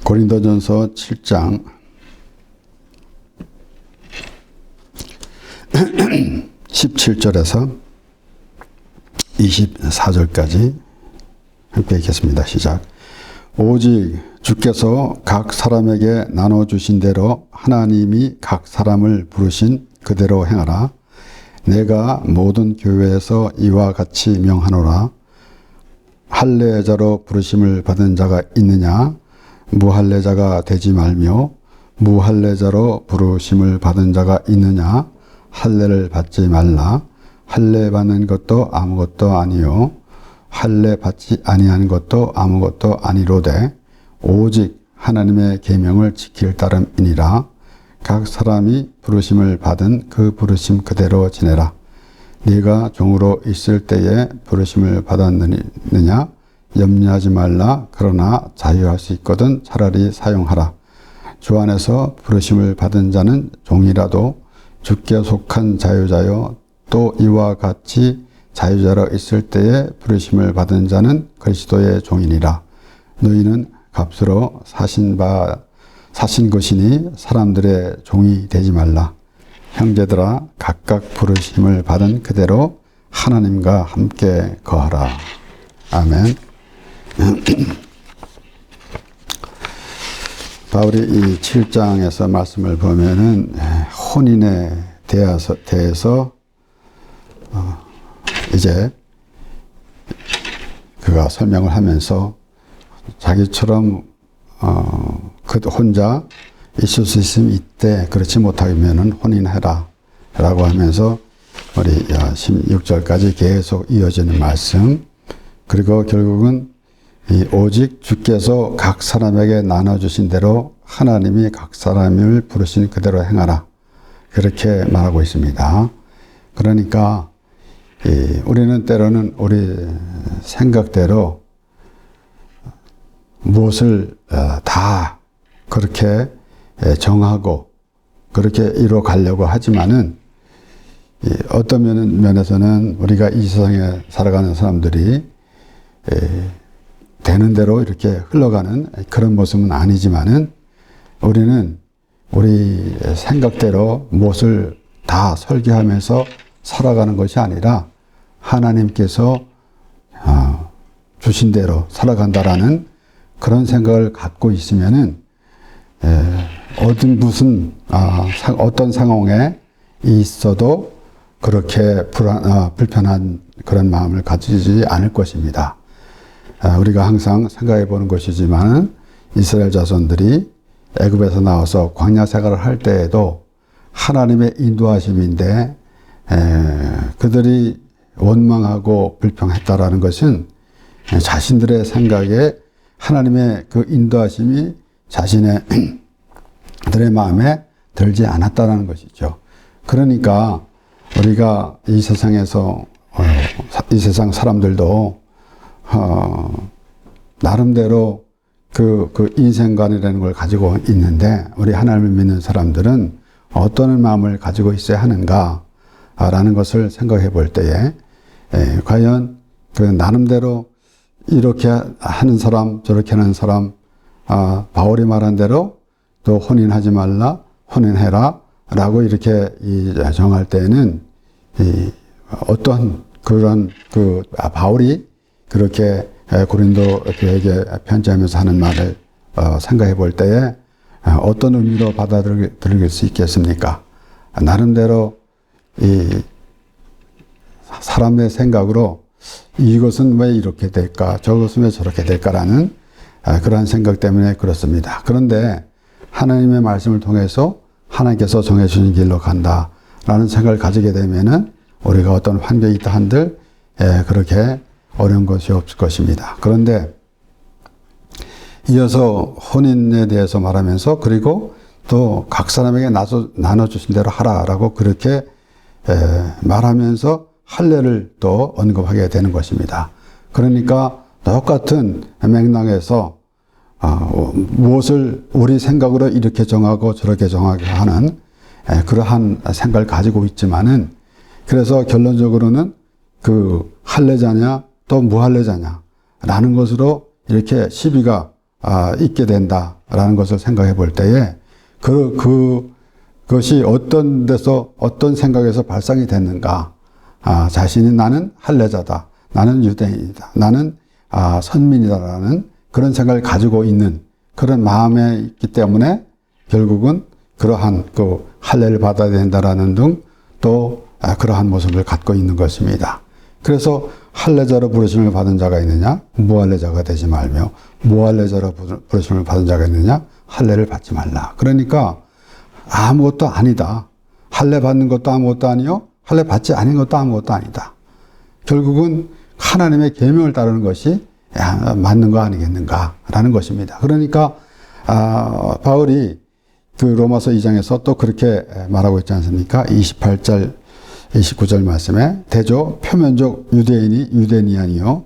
고린도전서 7장 17절에서 24절까지 함께 읽겠습니다. 시작. 오직 주께서 각 사람에게 나눠주신 대로 하나님이 각 사람을 부르신 그대로 행하라. 내가 모든 교회에서 이와 같이 명하노라. 할례자로 부르심을 받은 자가 있느냐? 무할례자가 되지 말며, 무할례자로 부르심을 받은 자가 있느냐? 할례를 받지 말라. 할례 받는 것도 아무것도 아니요 할례 받지 아니한 것도 아무것도 아니로되 오직 하나님의 계명을 지킬 따름이니라. 각 사람이 부르심을 받은 그 부르심 그대로 지내라. 네가 종으로 있을 때에 부르심을 받았느냐? 염려하지 말라. 그러나 자유할 수 있거든 차라리 사용하라. 주 안에서 부르심을 받은 자는 종이라도 주께 속한 자유자요 또 이와 같이 자유자로 있을 때에 부르심을 받은 자는 그리스도의 종이니라. 너희는 값으로 사신 것이니 사람들의 종이 되지 말라. 형제들아, 각각 부르심을 받은 그대로 하나님과 함께 거하라. 아멘. 바울이 이 7장에서 말씀을 보면은 혼인에 대해서 이제 그가 설명을 하면서 자기처럼 그 혼자 있을 수 있으면 이때, 그렇지 못하면은 혼인해라 라고 하면서 우리 16절까지 계속 이어지는 말씀, 그리고 결국은 오직 주께서 각 사람에게 나눠주신 대로 하나님이 각 사람을 부르신 그대로 행하라, 그렇게 말하고 있습니다. 그러니까 우리는 때로는 우리 생각대로 무엇을 다 그렇게 정하고 그렇게 이루어 가려고 하지만은 어떤 면에서는 우리가 이 세상에 살아가는 사람들이 되는 대로 이렇게 흘러가는 그런 모습은 아니지만은 우리는 우리 생각대로 무엇을 다 설계하면서 살아가는 것이 아니라 하나님께서 주신 대로 살아간다라는 그런 생각을 갖고 있으면은 어떤 상황에 있어도 그렇게 불편한 그런 마음을 가지지 않을 것입니다. 우리가 항상 생각해 보는 것이지만 이스라엘 자손들이 애굽에서 나와서 광야 생활을 할 때에도 하나님의 인도하심인데 그들이 원망하고 불평했다라는 것은 자신들의 생각에 하나님의 그 인도하심이 자신들의 마음에 들지 않았다라는 것이죠. 그러니까 우리가 이 세상에서 이 세상 사람들도 나름대로 그 인생관이라는 걸 가지고 있는데 우리 하나님을 믿는 사람들은 어떤 마음을 가지고 있어야 하는가라는 것을 생각해 볼 때에 과연 그 나름대로 이렇게 하는 사람 저렇게 하는 사람 바울이 말한 대로 또 혼인하지 말라 혼인해라 라고 이렇게 정할 때에는 어떤 그런 바울이 그렇게 고린도 교회에게 편지하면서 하는 말을 생각해 볼 때에 어떤 의미로 받아들일 수 있겠습니까? 나름대로 사람의 생각으로 이것은 왜 이렇게 될까, 저것은 왜 저렇게 될까라는 그러한 생각 때문에 그렇습니다. 그런데 하나님의 말씀을 통해서 하나님께서 정해주신 길로 간다라는 생각을 가지게 되면은 우리가 어떤 환경이 있다 한들 그렇게 어려운 것이 없을 것입니다. 그런데 이어서 혼인에 대해서 말하면서 그리고 또 각 사람에게 나눠주신 대로 하라라고 그렇게 말하면서 할례를 또 언급하게 되는 것입니다. 그러니까 똑같은 맥락에서 무엇을 우리 생각으로 이렇게 정하고 저렇게 정하게 하는 그러한 생각을 가지고 있지만은 그래서 결론적으로는 그 할례자냐 또 무할례자냐 라는 것으로 이렇게 시비가 있게 된다라는 것을 생각해 볼 때에 그것이 어떤 데서 어떤 생각에서 발상이 됐는가. 자신이 나는 할례자다. 나는 유대인이다. 나는 선민이다라는 그런 생각을 가지고 있는 그런 마음에 있기 때문에 결국은 그러한 그 할례를 받아야 된다라는 등 또 그러한 모습을 갖고 있는 것입니다. 그래서 할례자로 부르심을 받은 자가 있느냐? 무할례자가 되지 말며 무할례자로 부르심을 받은 자가 있느냐? 할례를 받지 말라. 그러니까 아무것도 아니다. 할례 받는 것도 아무것도 아니요. 할례 받지 않은 것도 아무것도 아니다. 결국은 하나님의 계명을 따르는 것이 맞는 거 아니겠는가라는 것입니다. 그러니까 바울이 그 로마서 2장에서 또 그렇게 말하고 있지 않습니까? 28절 29절 말씀에 대조 표면적 유대인이 유대인이 아니요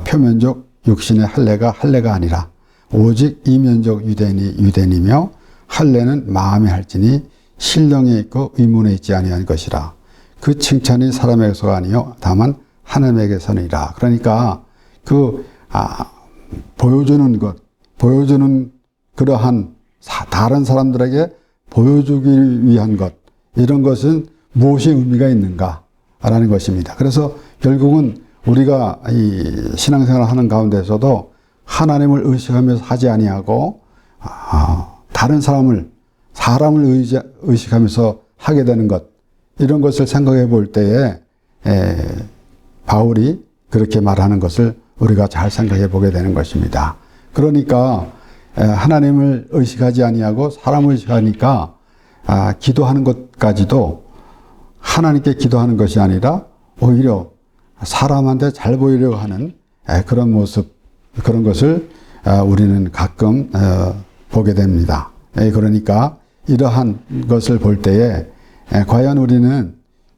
표면적 육신의 할례가 아니라 오직 이면적 유대인이 유대인이며 할례는 마음에 할지니 신령에 있고 의문에 있지 아니한 것이라. 그 칭찬이 사람에게서가 아니요 다만 하나님에게서니라. 그러니까 보여주는 그러한 다른 사람들에게 보여주기 위한 것, 이런 것은 무엇이 의미가 있는가라는 것입니다. 그래서 결국은 우리가 이 신앙생활을 하는 가운데서도 하나님을 의식하면서 하지 아니하고 다른 사람을 의식하면서 하게 되는 것, 이런 것을 생각해 볼 때에 바울이 그렇게 말하는 것을 우리가 잘 생각해 보게 되는 것입니다. 그러니까 하나님을 의식하지 아니하고 사람을 의식하니까 기도하는 것까지도 하나님께 기도하는 것이 아니라 오히려 사람한테 잘 보이려고 하는 그런 모습, 그런 것을 우리는 가끔 보게 됩니다. 그러니까 이러한 것을 볼 때에 과연 우리는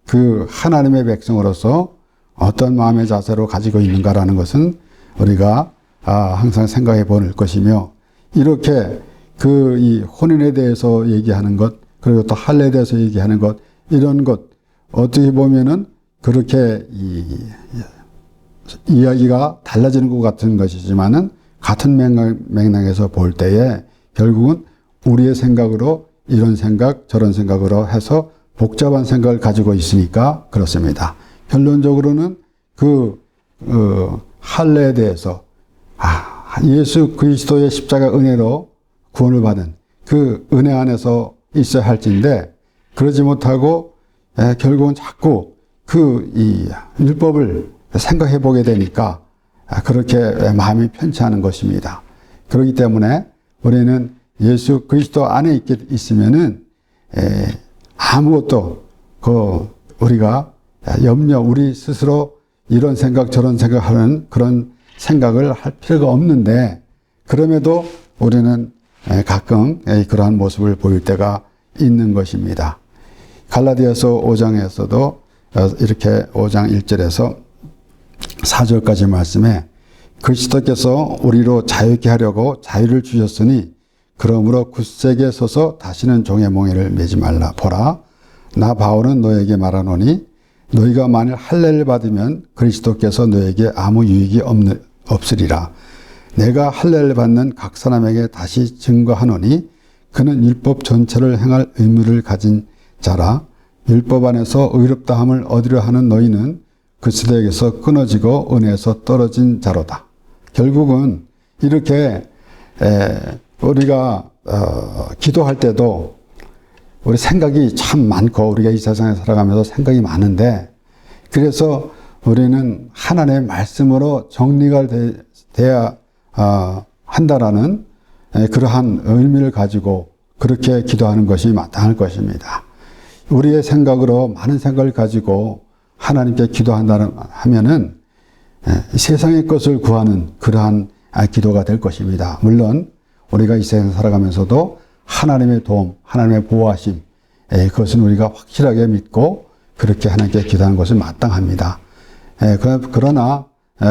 그 하나님의 백성으로서 어떤 마음의 자세로 가지고 있는가라는 것은 우리가 항상 생각해 볼 것이며, 이렇게 이 혼인에 대해서 얘기하는 것, 그리고 또 할례에 대해서 얘기하는 것, 이런 것 어떻게 보면은 그렇게 이야기가 달라지는 것 같은 것이지만은 같은 맥락에서 볼 때에 결국은 우리의 생각으로 이런 생각 저런 생각으로 해서 복잡한 생각을 가지고 있으니까 그렇습니다. 결론적으로는 할례에 대해서 예수 그리스도의 십자가 은혜로 구원을 받은 그 은혜 안에서 있어야 할진데, 그러지 못하고 결국은 자꾸 이 율법을 생각해 보게 되니까 그렇게 마음이 편치 않은 것입니다. 그렇기 때문에 우리는 예수 그리스도 안에 있으면은 아무것도 우리가 우리 스스로 이런 생각 저런 생각하는 그런 생각을 할 필요가 없는데, 그럼에도 우리는 가끔 그러한 모습을 보일 때가 있는 것입니다. 갈라디아서 5장에서도 이렇게 5장 1절에서 4절까지 말씀에 그리스도께서 우리로 자유케 하려고 자유를 주셨으니 그러므로 굳세게 서서 다시는 종의 몽에를 매지 말라. 보라, 나 바울은 너에게 말하노니 너희가 만일 할례를 받으면 그리스도께서 너에게 아무 유익이 없으리라. 내가 할례를 받는 각 사람에게 다시 증거하노니 그는 율법 전체를 행할 의무를 가진 자라. 율법 안에서 의롭다함을 얻으려 하는 너희는 그리스도에게서 끊어지고 은혜에서 떨어진 자로다. 결국은 이렇게 우리가 기도할 때도 우리 생각이 참 많고, 우리가 이 세상에 살아가면서 생각이 많은데, 그래서 우리는 하나님의 말씀으로 정리가 돼야 한다라는 그러한 의미를 가지고 그렇게 기도하는 것이 마땅할 것입니다. 우리의 생각으로 많은 생각을 가지고 하나님께 기도한다는 하면은 세상의 것을 구하는 그러한 기도가 될 것입니다. 물론 우리가 이 세상에 살아가면서도 하나님의 도움, 하나님의 보호하심, 그것은 우리가 확실하게 믿고 그렇게 하나님께 기도하는 것이 마땅합니다. 그러나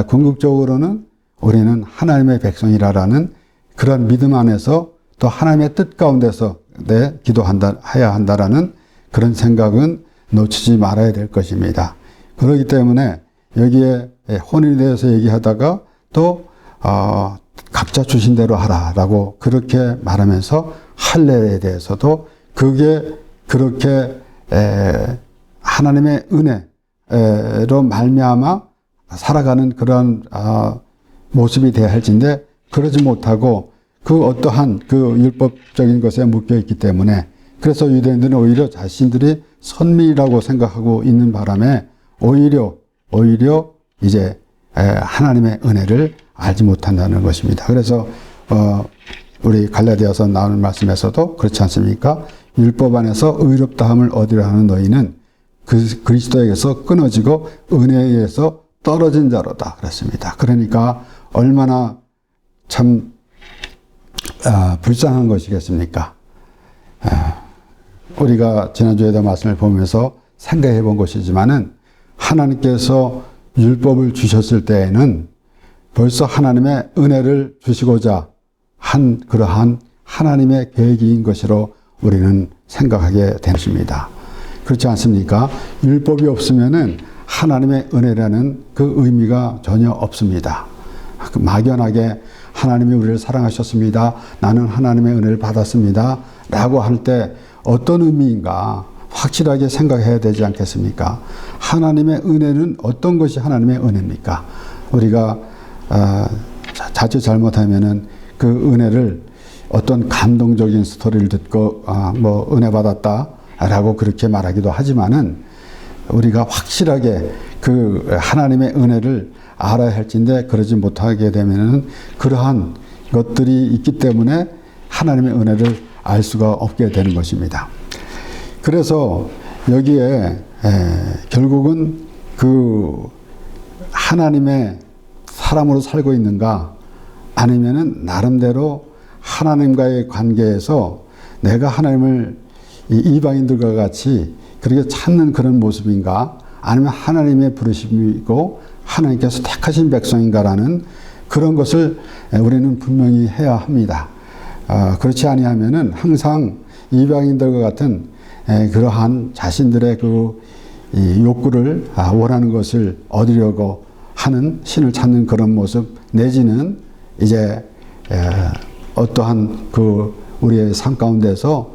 궁극적으로는 우리는 하나님의 백성이라는 그런 믿음 안에서 또 하나님의 뜻 가운데서 기도해야 한다라는 그런 생각은 놓치지 말아야 될 것입니다. 그렇기 때문에 여기에 혼인에 대해서 얘기하다가 또 각자 주신 대로 하라라고 그렇게 말하면서 할례에 대해서도 그게 그렇게 하나님의 은혜로 말미암아 살아가는 그런 모습이 되어야 할진데 그러지 못하고 그 어떠한 그 율법적인 것에 묶여 있기 때문에 그래서 유대인들은 오히려 자신들이 선민이라고 생각하고 있는 바람에 오히려 이제 하나님의 은혜를 알지 못한다는 것입니다. 그래서 우리 갈라디아서 나오는 말씀에서도 그렇지 않습니까? 율법 안에서 의롭다함을 얻으려 하는 너희는 그리스도에게서 끊어지고 은혜에 의해서 떨어진 자로다 그랬습니다. 그러니까 얼마나 참 불쌍한 것이겠습니까? 우리가 지난주에도 말씀을 보면서 생각해 본 것이지만은 하나님께서 율법을 주셨을 때에는 벌써 하나님의 은혜를 주시고자 한 그러한 하나님의 계획인 것으로 우리는 생각하게 되십니다. 그렇지 않습니까? 율법이 없으면은 하나님의 은혜라는 그 의미가 전혀 없습니다. 막연하게 하나님이 우리를 사랑하셨습니다. 나는 하나님의 은혜를 받았습니다. 라고 할 때 어떤 의미인가 확실하게 생각해야 되지 않겠습니까? 하나님의 은혜는 어떤 것이 하나님의 은혜입니까? 우리가 자칫 잘못하면은 그 은혜를 어떤 감동적인 스토리를 듣고 뭐 은혜 받았다라고 그렇게 말하기도 하지만은 우리가 확실하게 그 하나님의 은혜를 알아야 할진데 그러지 못하게 되면은 그러한 것들이 있기 때문에 하나님의 은혜를 알 수가 없게 되는 것입니다. 그래서 여기에 결국은 그 하나님의 사람으로 살고 있는가 아니면은 나름대로 하나님과의 관계에서 내가 하나님을 이방인들과 같이 그렇게 찾는 그런 모습인가 아니면 하나님의 부르심이고 하나님께서 택하신 백성인가라는 그런 것을 우리는 분명히 해야 합니다. 그렇지 아니하면은 항상 이방인들과 같은 그러한 자신들의 그 욕구를 원하는 것을 얻으려고 하는 신을 찾는 그런 모습 내지는 이제 어떠한 그 우리의 삶 가운데서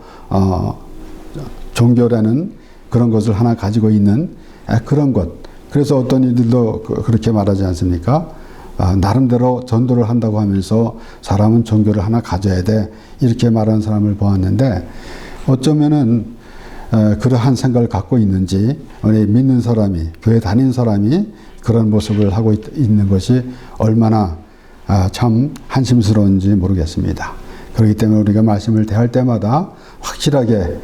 종교라는 그런 것을 하나 가지고 있는 그런 것. 그래서 어떤 이들도 그렇게 말하지 않습니까? 나름대로 전도를 한다고 하면서 사람은 종교를 하나 가져야 돼. 이렇게 말하는 사람을 보았는데 어쩌면은 그러한 생각을 갖고 있는지 우리 믿는 사람이 교회 다니는 사람이 그런 모습을 하고 있는 것이 얼마나 참 한심스러운지 모르겠습니다. 그렇기 때문에 우리가 말씀을 대할 때마다 확실하게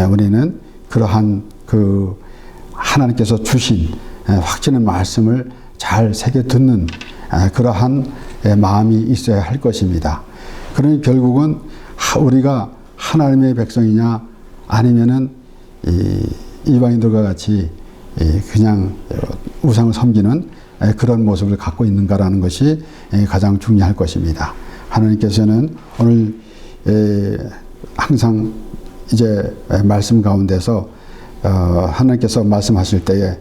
우리는 그러한 그 하나님께서 주신 확신의 말씀을 잘 새겨 듣는 그러한 마음이 있어야 할 것입니다. 그러니 결국은 우리가 하나님의 백성이냐 아니면은 이방인들과 같이 그냥 우상을 섬기는 그런 모습을 갖고 있는가라는 것이 가장 중요할 것입니다. 하나님께서는 오늘 항상 이제 말씀 가운데서 하나님께서 말씀하실 때에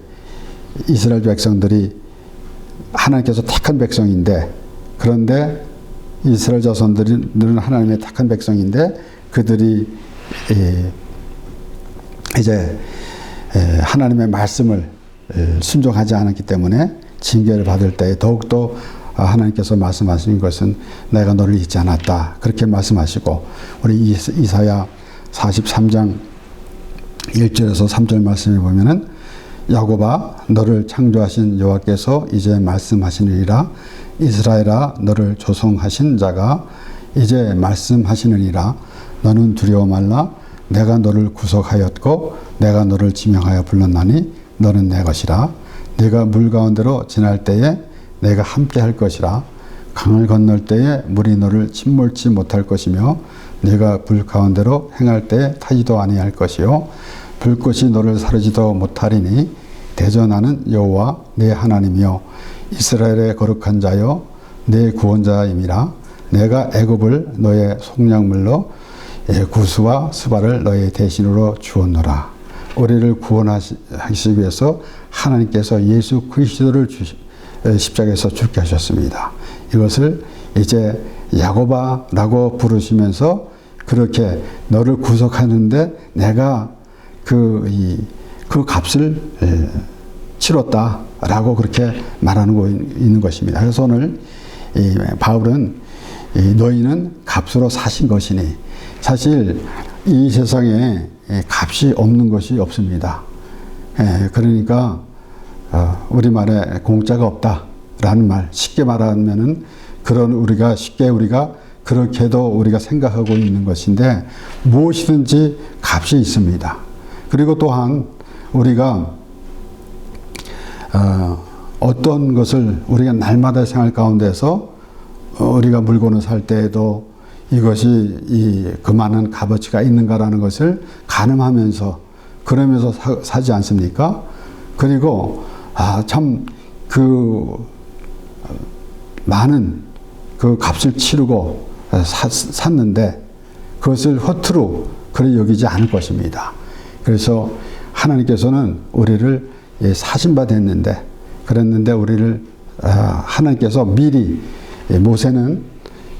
이스라엘 백성들이 하나님께서 택한 백성인데 그런데 이스라엘 자손들은 하나님의 택한 백성인데 그들이 이제 하나님의 말씀을 순종하지 않았기 때문에 징계를 받을 때 더욱더 하나님께서 말씀하신 것은 내가 너를 잊지 않았다. 그렇게 말씀하시고 우리 이사야 43장 1절에서 3절 말씀에 보면은 야곱아 너를 창조하신 여호와께서 이제 말씀하시느니라 이스라엘아 너를 조성하신 자가 이제 말씀하시느니라 너는 두려워 말라 내가 너를 구속하였고 내가 너를 지명하여 불렀나니 너는 내 것이라 네가 물 가운데로 지날 때에 내가 함께 할 것이라 강을 건널 때에 물이 너를 침몰치 못할 것이며 네가 불 가운데로 행할 때에 타지도 아니할 것이요 불꽃이 너를 사르지도 못하리니 대전하는 여호와 내 하나님이요 이스라엘의 거룩한 자여 내 구원자임이라 내가 애굽을 너의 속량물로 구스와 스바를 너의 대신으로 주었노라. 우리를 구원하시기 위해서 하나님께서 예수 그리스도를 십자가에서 죽게 하셨습니다. 이것을 이제 야곱아라고 부르시면서 그렇게 너를 구속하는데 내가 그 값을 치렀다라고 그렇게 말하는 거 있는 것입니다. 그래서 오늘 바울은 너희는 값으로 사신 것이니, 사실 이 세상에 값이 없는 것이 없습니다. 그러니까 우리말에 공짜가 없다라는 말, 쉽게 말하면은 그런 우리가 그렇게도 우리가 생각하고 있는 것인데, 무엇이든지 값이 있습니다. 그리고 또한 우리가 어떤 것을 우리가 날마다 생활 가운데서 우리가 물건을 살 때에도 이것이 그 많은 값어치가 있는가라는 것을 가늠하면서 그러면서 사지 않습니까? 그리고 참 그 많은 그 값을 치르고 샀는데 그것을 허투루 그리 여기지 않을 것입니다. 그래서 하나님께서는 우리를 사신 바 됐는데, 그랬는데 우리를 하나님께서 미리, 모세는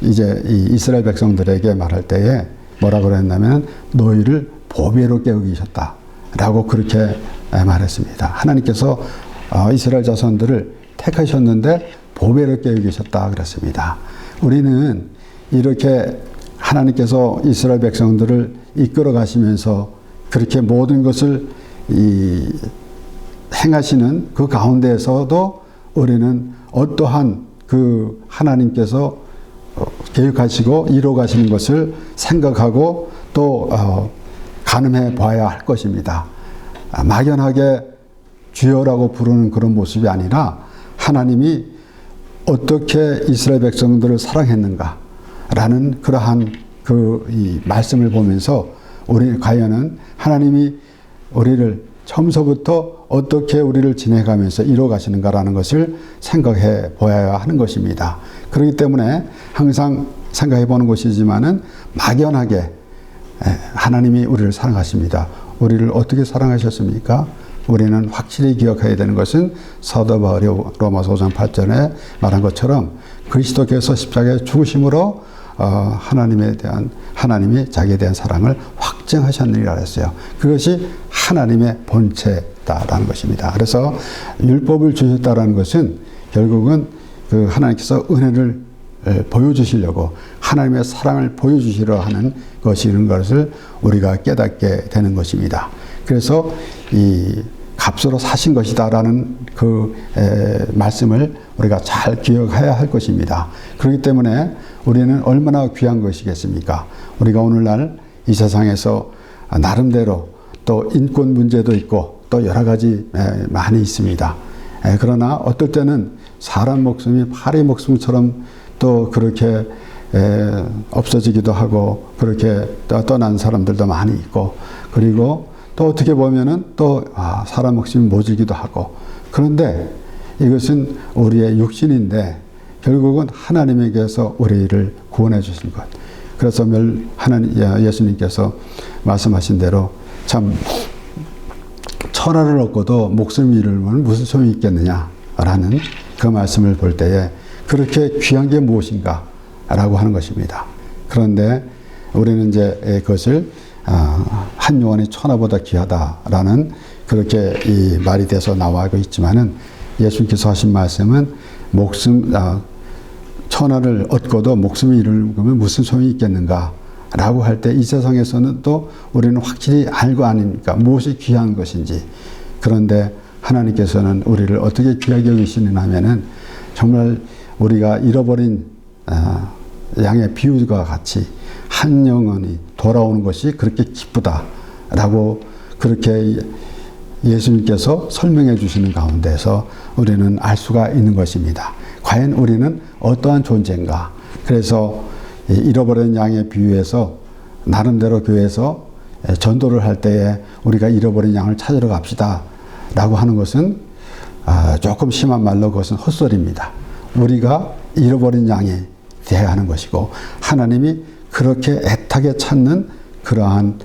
이제 이스라엘 백성들에게 말할 때에 뭐라고 그랬냐면 너희를 보배롭게 여기셨다라고 그렇게 말했습니다. 하나님께서 이스라엘 자손들을 택하셨는데 보배롭게 여기셨다 그랬습니다. 우리는 이렇게 하나님께서 이스라엘 백성들을 이끌어 가시면서 그렇게 모든 것을 행하시는 그 가운데에서도 우리는 어떠한 그 하나님께서 계획하시고 이루어 가시는 것을 생각하고 또 가늠해 봐야 할 것입니다. 막연하게 주여라고 부르는 그런 모습이 아니라 하나님이 어떻게 이스라엘 백성들을 사랑했는가라는 그러한 이 말씀을 보면서 우리 과연은 하나님이 우리를 처음서부터 어떻게 우리를 지내가면서 이루어 가시는가라는 것을 생각해 보아야 하는 것입니다. 그렇기 때문에 항상 생각해 보는 것이지만은 막연하게 하나님이 우리를 사랑하십니다. 우리를 어떻게 사랑하셨습니까? 우리는 확실히 기억해야 되는 것은 사도 바울이 로마서 5장 8절에 말한 것처럼 그리스도께서 십자가에 죽으심으로 하나님이 자기에 대한 사랑을 확증하셨느니라 했어요. 그것이 하나님의 본체다라는 것입니다. 그래서 율법을 주셨다라는 것은 결국은 그 하나님께서 은혜를 보여주시려고 하나님의 사랑을 보여주시려 하는 것이라는 것을 우리가 깨닫게 되는 것입니다. 그래서 이 값으로 사신 것이다라는 그 말씀을 우리가 잘 기억해야 할 것입니다. 그렇기 때문에 우리는 얼마나 귀한 것이겠습니까? 우리가 오늘날 이 세상에서 나름대로 또 인권 문제도 있고 또 여러 가지 많이 있습니다. 그러나 어떨 때는 사람 목숨이 파리 목숨처럼 또 그렇게 없어지기도 하고 그렇게 떠난 사람들도 많이 있고, 그리고 또 어떻게 보면은 또 사람 목숨이 모지기도 하고, 그런데 이것은 우리의 육신인데 결국은 하나님에게서 우리를 구원해 주신 것. 그래서 예수님께서 말씀하신 대로 참 천하를 얻고도 목숨을 잃으면 무슨 소용이 있겠느냐라는 그 말씀을 볼 때에 그렇게 귀한 게 무엇인가 라고 하는 것입니다. 그런데 우리는 이제 그것을 한 영혼이 천하보다 귀하다라는 그렇게 이 말이 돼서 나와고 있지만은, 예수님께서 하신 말씀은 천하를 얻고도 목숨을 잃으면 무슨 소용이 있겠는가 라고 할 때 이 세상에서는 또 우리는 확실히 알고 아닙니까? 무엇이 귀한 것인지. 그런데 하나님께서는 우리를 어떻게 귀하게 여기시느냐 하면은 정말 우리가 잃어버린 양의 비유와 같이 한 영혼이 돌아오는 것이 그렇게 기쁘다라고 그렇게 예수님께서 설명해 주시는 가운데서 우리는 알 수가 있는 것입니다. 과연 우리는 어떠한 존재인가? 그래서 잃어버린 양의 비유에서 나름대로 교회에서 전도를 할 때에 우리가 잃어버린 양을 찾으러 갑시다 라고 하는 것은 조금 심한 말로 그것은 헛소리입니다. 우리가 잃어버린 양이 되어야 하는 것이고, 하나님이 그렇게 애타게 찾는 그러한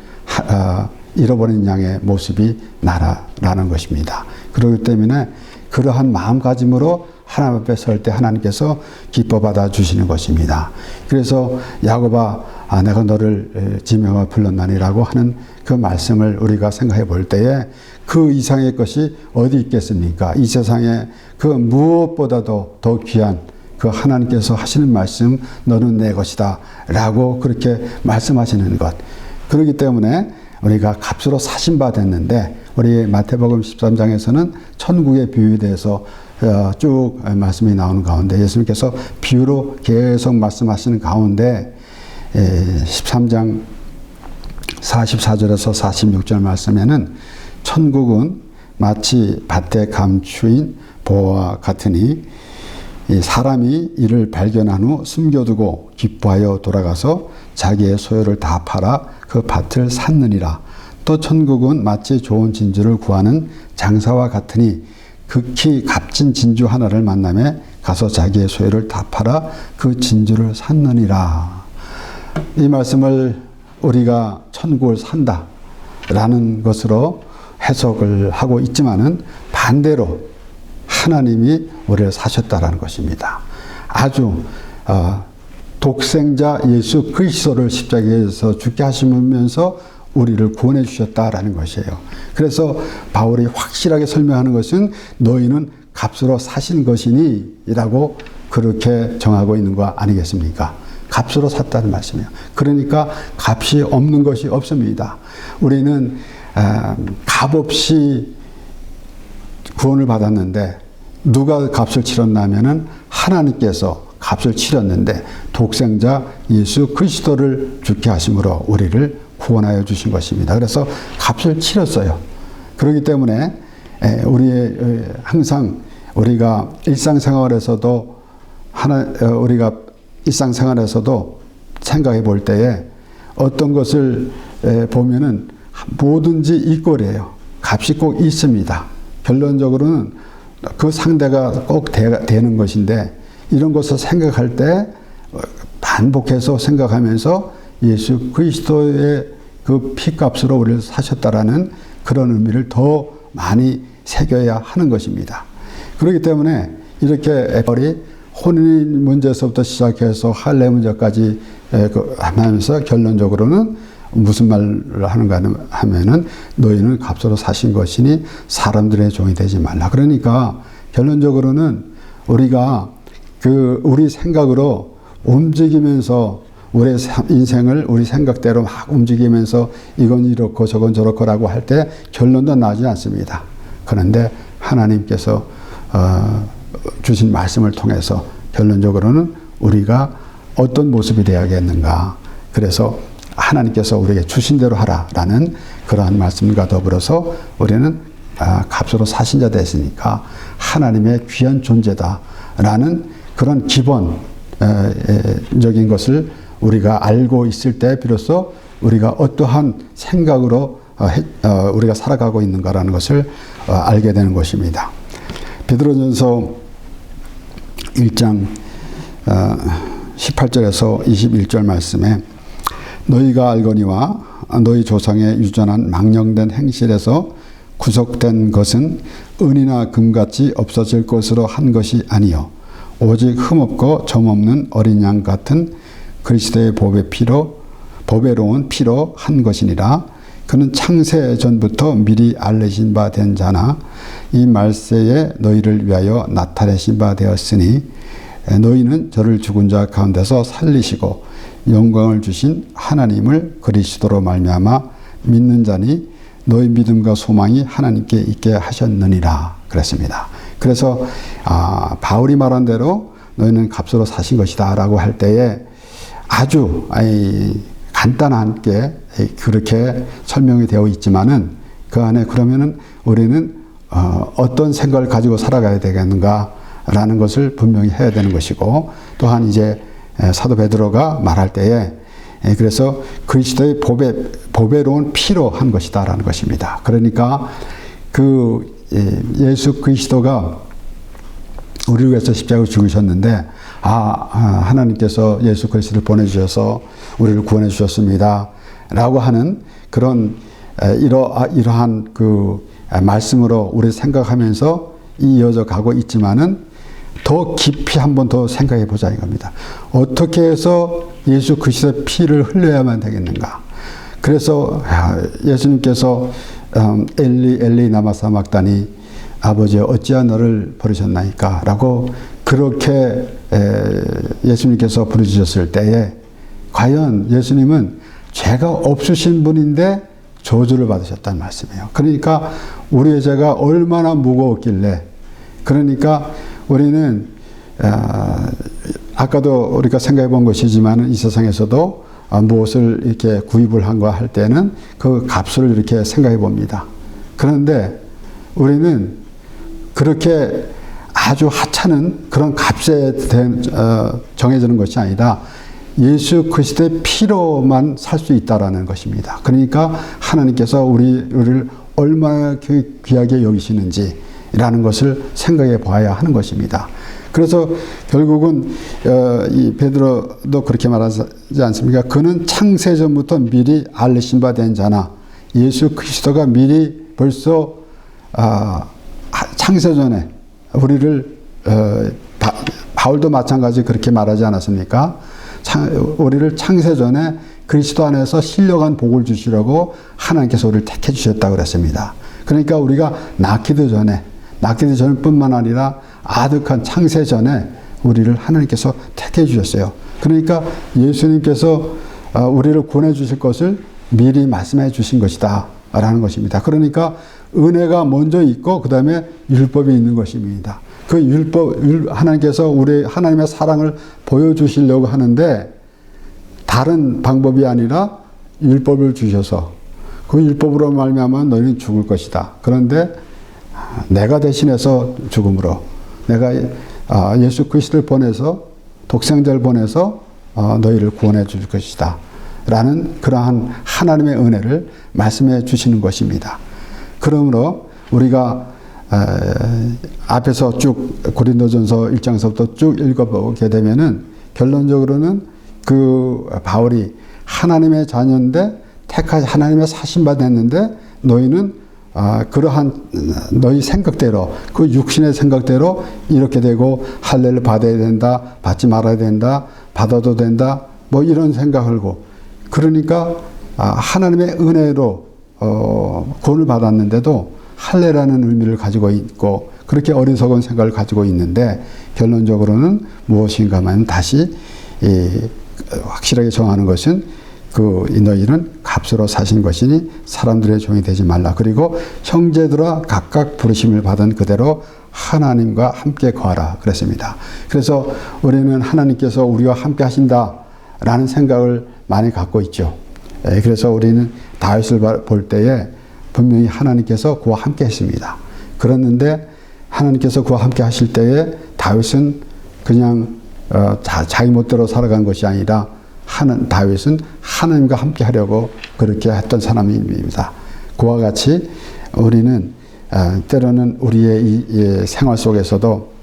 잃어버린 양의 모습이 나라라는 것입니다. 그렇기 때문에 그러한 마음가짐으로 하나님 앞에 설 때 하나님께서 기뻐 받아 주시는 것입니다. 그래서 야곱아, 내가 너를 지명하여 불렀나니라고 하는 그 말씀을 우리가 생각해 볼 때에 그 이상의 것이 어디 있겠습니까? 이 세상에 그 무엇보다도 더 귀한 그 하나님께서 하시는 말씀, 너는 내 것이다 라고 그렇게 말씀하시는 것. 그렇기 때문에 우리가 값으로 사신 바 됐는데, 우리 마태복음 13장에서는 천국의 비유에 대해서 쭉 말씀이 나오는 가운데 예수님께서 비유로 계속 말씀하시는 가운데 13장 44절에서 46절 말씀에는 천국은 마치 밭에 감추인 보화와 같으니 사람이 이를 발견한 후 숨겨두고 기뻐하여 돌아가서 자기의 소유를 다 팔아 그 밭을 샀느니라. 또 천국은 마치 좋은 진주를 구하는 장사와 같으니 극히 값진 진주 하나를 만나매 가서 자기의 소유를 다 팔아 그 진주를 샀느니라. 이 말씀을 우리가 천국을 산다라는 것으로 해석을 하고 있지만은 반대로 하나님이 우리를 사셨다라는 것입니다. 아주 독생자 예수 그리스도를 십자가에서 죽게 하시면서 우리를 구원해 주셨다라는 것이에요. 그래서 바울이 확실하게 설명하는 것은 너희는 값으로 사신 것이니 라고 그렇게 정하고 있는 거 아니겠습니까? 값으로 샀다는 말씀이에요. 그러니까 값이 없는 것이 없습니다. 우리는 값없이 구원을 받았는데 누가 값을 치렀냐면은 하나님께서 값을 치렀는데 독생자 예수 그리스도를 죽게 하심으로 우리를 구원하여 주신 것입니다. 그래서 값을 치렀어요. 그렇기 때문에 항상 우리가 일상생활에서도 우리가 일상생활에서도 생각해 볼 때에 어떤 것을 보면은 뭐든지 이꼴이에요. 값이 꼭 있습니다. 결론적으로는 그 상대가 꼭 되는 것인데, 이런 것을 생각할 때 반복해서 생각하면서 예수 그리스도의 그 피값으로 우리를 사셨다라는 그런 의미를 더 많이 새겨야 하는 것입니다. 그렇기 때문에 이렇게 바울이 혼인 문제에서부터 시작해서 할례 문제까지 하면서 결론적으로는 무슨 말을 하는가 하면은 너희는 값으로 사신 것이니 사람들의 종이 되지 말라. 그러니까 결론적으로는 우리가 우리 생각으로 움직이면서 우리 인생을 우리 생각대로 막 움직이면서 이건 이렇고 저건 저렇고라고 할 때 결론도 나지 않습니다. 그런데 하나님께서 주신 말씀을 통해서 결론적으로는 우리가 어떤 모습이 되어야겠는가. 그래서 하나님께서 우리에게 주신 대로 하라라는 그러한 말씀과 더불어서 우리는 값으로 사신 자 됐으니까 하나님의 귀한 존재다라는 그런 기본적인 것을 우리가 알고 있을 때 비로소 우리가 어떠한 생각으로 우리가 살아가고 있는가라는 것을 알게 되는 것입니다. 베드로전서 1장 18절에서 21절 말씀에 너희가 알거니와 너희 조상의 유전한 망령된 행실에서 구속된 것은 은이나 금같이 없어질 것으로 한 것이 아니요 오직 흠없고 점없는 어린 양 같은 그리스도의 보배로운 피로 한 것이니라. 그는 창세 전부터 미리 알려진 바 된 자나 이 말세에 너희를 위하여 나타내신 바 되었으니 너희는 저를 죽은 자 가운데서 살리시고 영광을 주신 하나님을 그리스도로 말미암아 믿는 자니 너희 믿음과 소망이 하나님께 있게 하셨느니라 그랬습니다. 그래서 바울이 말한 대로 너희는 값으로 사신 것이다 라고 할 때에 아주 간단하게 그렇게 설명이 되어 있지만은 그 안에 그러면은 우리는 어떤 생각을 가지고 살아가야 되겠는가 라는 것을 분명히 해야 되는 것이고, 또한 이제 사도 베드로가 말할 때에 그래서 그리스도의 보배로운 피로 한 것이다 라는 것입니다. 그러니까 예수 그리스도가 우리를 위해서 십자가를 죽으셨는데 하나님께서 예수 그리스도를 보내주셔서 우리를 구원해 주셨습니다 라고 하는 그런 이러한 그 말씀으로 우리 생각하면서 이어져 가고 있지만은 더 깊이 한번 더 생각해 보자 이겁니다. 어떻게 해서 예수 그리스도의 피를 흘려야만 되겠는가? 그래서 예수님께서 엘리 엘리 라마 사박다니, 아버지 어찌하여 너를 버리셨나이까? 라고 그렇게 예수님께서 부르짖었을 때에 과연 예수님은 죄가 없으신 분인데 저주를 받으셨다는 말씀이에요. 그러니까 우리의 죄가 얼마나 무거웠길래, 그러니까 우리는 아까도 우리가 생각해 본 것이지만 이 세상에서도 무엇을 이렇게 구입을 한가 할 때는 그 값을 이렇게 생각해 봅니다. 그런데 우리는 그렇게 아주 하찮은 그런 값에 정해지는 것이 아니라 예수 그리스도의 피로만 살 수 있다라는 것입니다. 그러니까 하나님께서 우리를 얼마나 귀하게 여기시는지라는 것을 생각해 봐야 하는 것입니다. 그래서 결국은 이 베드로도 그렇게 말하지 않습니까? 그는 창세전부터 미리 알리신 바 된 자나, 예수 그리스도가 미리 벌써 창세전에 우리를 바울도 마찬가지 그렇게 말하지 않았습니까? 우리를 창세전에 그리스도 안에서 신령한 복을 주시려고 하나님께서 우리를 택해 주셨다고 그랬습니다. 그러니까 우리가 낳기도 전에 뿐만 아니라 아득한 창세전에 우리를 하나님께서 택해 주셨어요. 그러니까 예수님께서 우리를 구원해 주실 것을 미리 말씀해 주신 것이다 라는 것입니다. 그러니까 은혜가 먼저 있고 그 다음에 율법이 있는 것입니다. 그 하나님께서 하나님의 사랑을 보여주시려고 하는데 다른 방법이 아니라 율법을 주셔서 그 율법으로 말미암아 너희는 죽을 것이다. 그런데 내가 대신해서 죽음으로 내가 예수 그리스도를 보내서 독생자를 보내서 너희를 구원해 줄 것이다 라는 그러한 하나님의 은혜를 말씀해 주시는 것입니다. 그러므로 우리가 앞에서 쭉 고린도전서 1장서부터 쭉 읽어보게 되면은 결론적으로는 그 바울이 하나님의 자녀인데 하나님의 사신받았는데 너희는 그러한 너희 생각대로 그 육신의 생각대로 이렇게 되고 할례를 받아야 된다, 받지 말아야 된다, 받아도 된다, 뭐 이런 생각을 하고, 그러니까 하나님의 은혜로 구원을 받았는데도 할례라는 의미를 가지고 있고 그렇게 어리석은 생각을 가지고 있는데 결론적으로는 무엇인가 하면 다시 확실하게 정하는 것은 너희는 값으로 사신 것이니 사람들의 종이 되지 말라. 그리고 형제들아 각각 부르심을 받은 그대로 하나님과 함께 거하라 그랬습니다. 그래서 우리는 하나님께서 우리와 함께 하신다라는 생각을 많이 갖고 있죠. 그래서 우리는 다윗을 볼 때에 분명히 하나님께서 그와 함께 했습니다. 그랬는데 하나님께서 그와 함께 하실 때에 다윗은 그냥 자기 멋대로 살아간 것이 아니라 다윗은 하나님과 함께 하려고 그렇게 했던 사람입니다. 그와 같이 우리는 때로는 우리의 이 생활 속에서도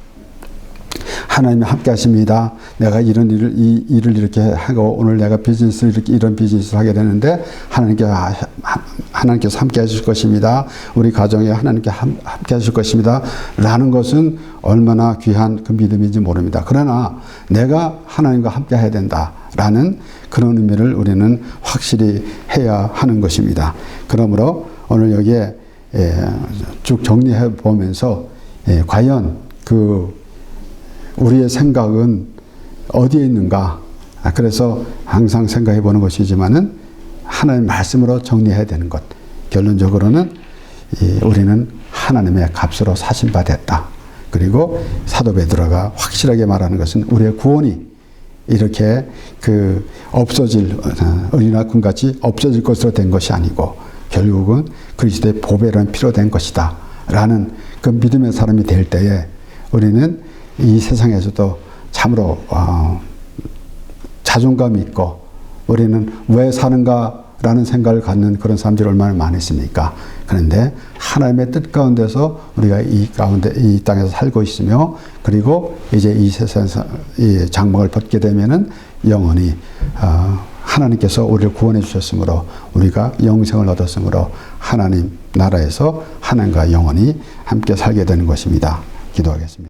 하나님이 함께 하십니다. 내가 이런 일을 이렇게 하고 오늘 내가 이런 비즈니스를 하게 되는데 하나님께서 함께 하실 것입니다. 우리 가정에 하나님께 함께 하실 것입니다. 라는 것은 얼마나 귀한 그 믿음인지 모릅니다. 그러나 내가 하나님과 함께 해야 된다라는 그런 의미를 우리는 확실히 해야 하는 것입니다. 그러므로 오늘 여기에 쭉 정리해 보면서 과연 우리의 생각은 어디에 있는가? 그래서 항상 생각해 보는 것이지만은 하나님의 말씀으로 정리해야 되는 것. 결론적으로는 우리는 하나님의 값으로 사신 바 됐다. 그리고 사도 베드로가 확실하게 말하는 것은 우리의 구원이 이렇게 없어질 은이나 금같이 없어질 것으로 된 것이 아니고 결국은 그리스도의 보배라는 피로 된 것이다. 라는 그 믿음의 사람이 될 때에 우리는 이 세상에서도 참으로 자존감이 있고 우리는 왜 사는가라는 생각을 갖는 그런 사람들이 얼마나 많습니까? 그런데 하나님의 뜻 가운데서 우리가 이 땅에서 살고 있으며 그리고 이제 이 세상에서 이 장막을 벗게 되면은 영원히 하나님께서 우리를 구원해 주셨으므로 우리가 영생을 얻었으므로 하나님 나라에서 하나님과 영원히 함께 살게 되는 것입니다. 기도하겠습니다.